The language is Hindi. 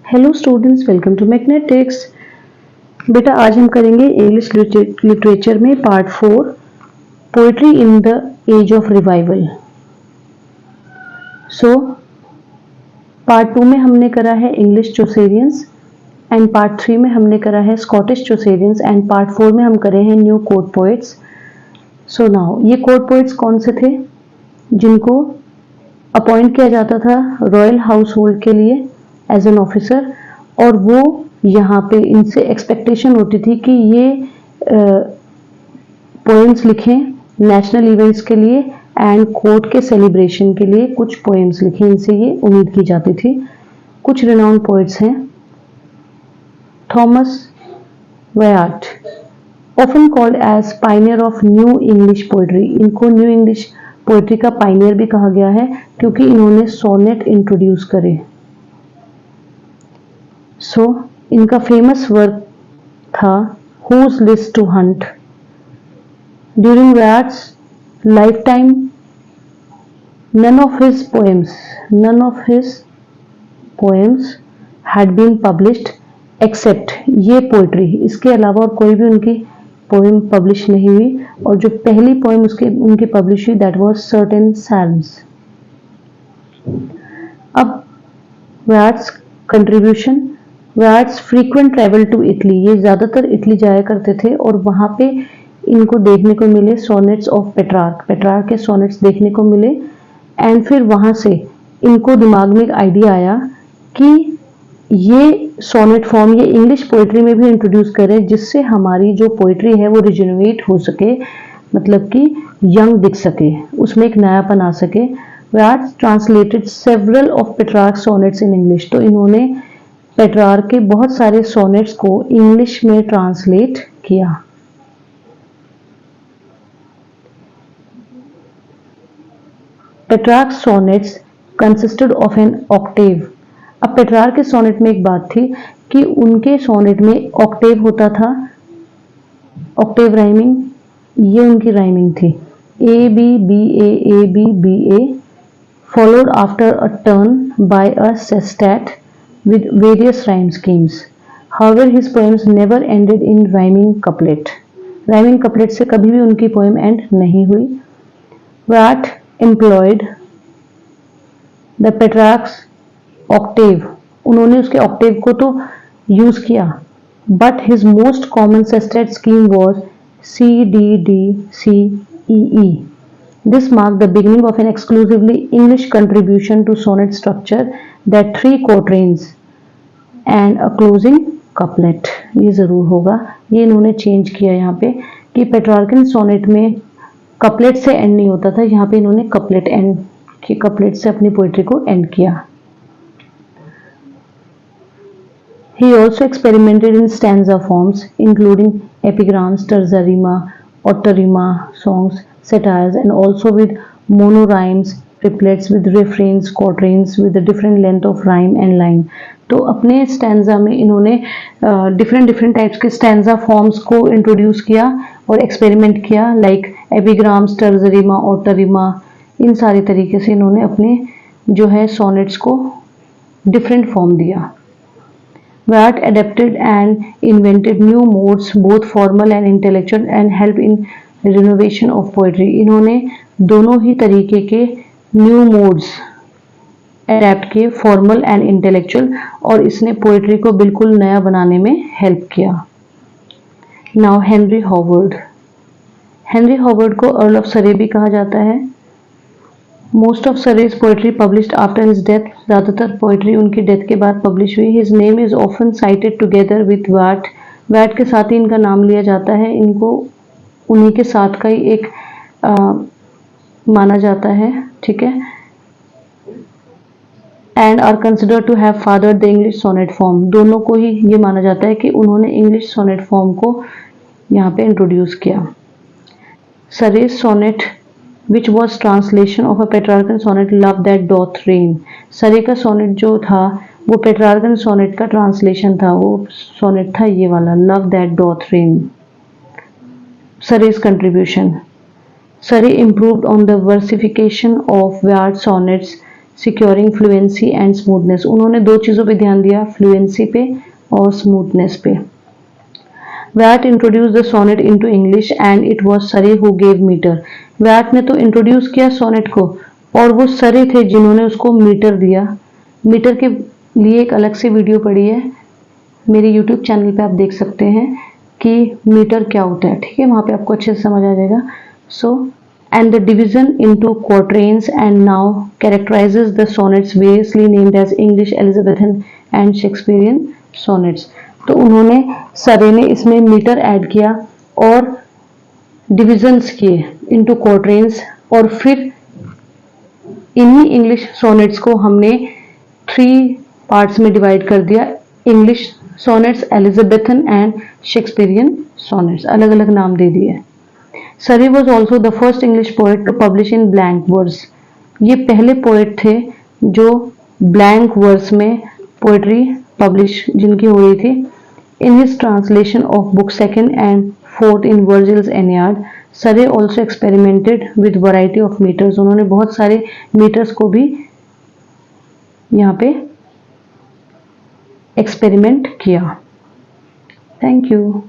Hello students, welcome to Magnetics. बेटा आज हम करेंगे इंग्लिश लिटरेचर में part 4 poetry in the age of revival. So part 2 में हमने करा है इंग्लिश चौसेरियंस एंड पार्ट 3 में हमने करा है स्कॉटिश चौसेरियंस एंड पार्ट 4 में हम करे हैं new court poets. So now ये कोर्ट पोइट्स कौन से थे जिनको अपॉइंट किया जाता था रॉयल हाउस होल्ड के लिए एज एन ऑफिसर, और वो यहाँ पे इनसे एक्सपेक्टेशन होती थी कि ये पोएम्स लिखें नेशनल इवेंट्स के लिए एंड कोर्ट के सेलिब्रेशन के लिए कुछ पोएम्स लिखें, इनसे ये उम्मीद की जाती थी। कुछ रिनाउंड पोइट्स हैं Thomas Wyatt, often called as pioneer of new English poetry. इनको न्यू इंग्लिश पोइट्री का पायनियर भी कहा गया है क्योंकि इन्होंने सोनेट इंट्रोड्यूस करे। इनका फेमस वर्क था whoso list to hunt. During Wyatt's lifetime none of his poems had been published except ये पोइट्री, इसके अलावा और कोई भी उनकी पोएम पब्लिश नहीं हुई, और जो पहली पोएम उनकी पब्लिश हुई दैट वाज सर्टेन साल्म्स। अब Wyatt's contribution, Wyatt's frequent travel to Italy, ये ज्यादातर इटली जाया करते थे और वहां पे इनको देखने को मिले सोनेट्स ऑफ पेट्रार्क के सोनेट्स देखने को मिले। एंड फिर वहां से इनको दिमाग में एक आइडिया आया कि ये सोनेट फॉर्म ये इंग्लिश पोइट्री में भी इंट्रोड्यूस करें जिससे हमारी जो पोइट्री है वो रिजेनरेट हो सके, मतलब कि यंग दिख सके, उसमें एक नयापन आ सके। Wyatt's translated several of Petrarch sonnets in English, तो इन्होंने पेट्रार्क के बहुत सारे सोनेट्स को इंग्लिश में ट्रांसलेट किया। Petrarch sonnets consisted of an octave. अब पेट्रार्क के सोनेट में एक बात थी कि उनके सोनेट में ऑक्टेव होता था, ऑक्टेव राइमिंग, ये उनकी राइमिंग थी A B B A followed after a turn by a sestet with various rhyme schemes. However, his poems never ended in rhyming couplet. Rhyming couplet से कभी भी उनकी poem end नहीं हुई। Wyatt employed the Petrarch's octave. उन्होंने उसके octave को तो use किया, but his most common sestet scheme was C D D C E E. This marked the beginning of an exclusively English contribution to sonnet structure that 3 quatrains and a closing couplet. ये जरूर होगा, ये इन्होंने चेंज किया यहाँ पे कि पेट्रार्कन सोनेट में कपलेट से एंड नहीं होता था, यहाँ पे इन्होंने कपलेट से अपनी पोइट्री को एंड किया। He also experimented in stanza forms including epigrams, terza rima, ottorima songs, satires, and also with monorhymes, triplets with refrains, quatrains with a different length of rhyme and line. तो अपने स्टैंजा में इन्होंने डिफरेंट टाइप्स के स्टैंजा फॉर्म्स को इंट्रोड्यूस किया और एक्सपेरिमेंट किया, लाइक एपिग्राम्स, टर्जरिमा, ऑटरिमा, इन सारे तरीके से इन्होंने अपने जो है सोनेट्स को डिफरेंट फॉर्म दिया। Wyatt adapted and invented new modes, both formal and intellectual, and helped in renovation of poetry. इन्होंने दोनों ही तरीके के न्यू मोड्स अडेप्ट किए, फॉर्मल एंड इंटेलेक्चुअल, और इसने पोएट्री को बिल्कुल नया बनाने में हेल्प किया। नाउ हेनरी हॉवर्ड को अर्ल ऑफ सरे भी कहा जाता है। Most of Surrey's poetry published after his death, ज़्यादातर पोएट्री उनकी डेथ के बाद पब्लिश हुई। His name is often cited together with Wyatt के साथ ही इनका नाम लिया जाता है, इनको उन्हीं के साथ का ही एक माना जाता है, ठीक है। And are consider to have fathered the English sonnet form, दोनों को ही ये माना जाता है कि उन्होंने इंग्लिश सोनेट फॉर्म को यहाँ पे इंट्रोड्यूस किया। Surrey's sonnet which was translation of a Petrarchan sonnet love that doth reign. Surrey का सोनेट जो था वो पेट्रार्कन सोनेट का ट्रांसलेशन था, वो सोनेट था ये वाला, love that doth rain. Suárez contribution, Surrey improved on the versification of Wyatt's sonnets securing fluency and smoothness. उन्होंने दो चीज़ों पे ध्यान दिया, फ्लुएंसी पे और स्मूथनेस पे। Wyatt introduce the sonnet into English and it was Surrey who gave meter. Wyatt ने तो इंट्रोड्यूस किया सोनेट को और वो सरे थे जिन्होंने उसको मीटर दिया। मीटर के लिए एक अलग से वीडियो पड़ी है, मेरे यूट्यूब चैनल पे आप देख सकते हैं कि मीटर क्या होता है, ठीक है, वहाँ पे आपको अच्छे से समझ आ जाएगा। सो and the division into quatrains and now characterizes the sonnets variously named as English, Elizabethan and Shakespearean sonnets। तो उन्होंने सरे ने इसमें मीटर ऐड किया और डिविजन्स किए इनटू क्वार्ट्रेन्स, और फिर इन्हीं इंग्लिश सोनेट्स को हमने 3 पार्ट्स में डिवाइड कर दिया, English sonnets, Elizabethan and Shakespearean sonnets, अलग अलग नाम दे दिए। Surrey was also the first English poet to publish in blank verse। ये पहले पोएट थे जो ब्लैंक वर्स में पोएट्री पब्लिश जिनकी हो रही थी। In his translation of book 2nd and 4th in Virgil's Aeneid, Surrey also experimented with variety of meters। उन्होंने बहुत सारे मीटर्स को भी यहाँ पे एक्सपेरिमेंट किया। Thank you.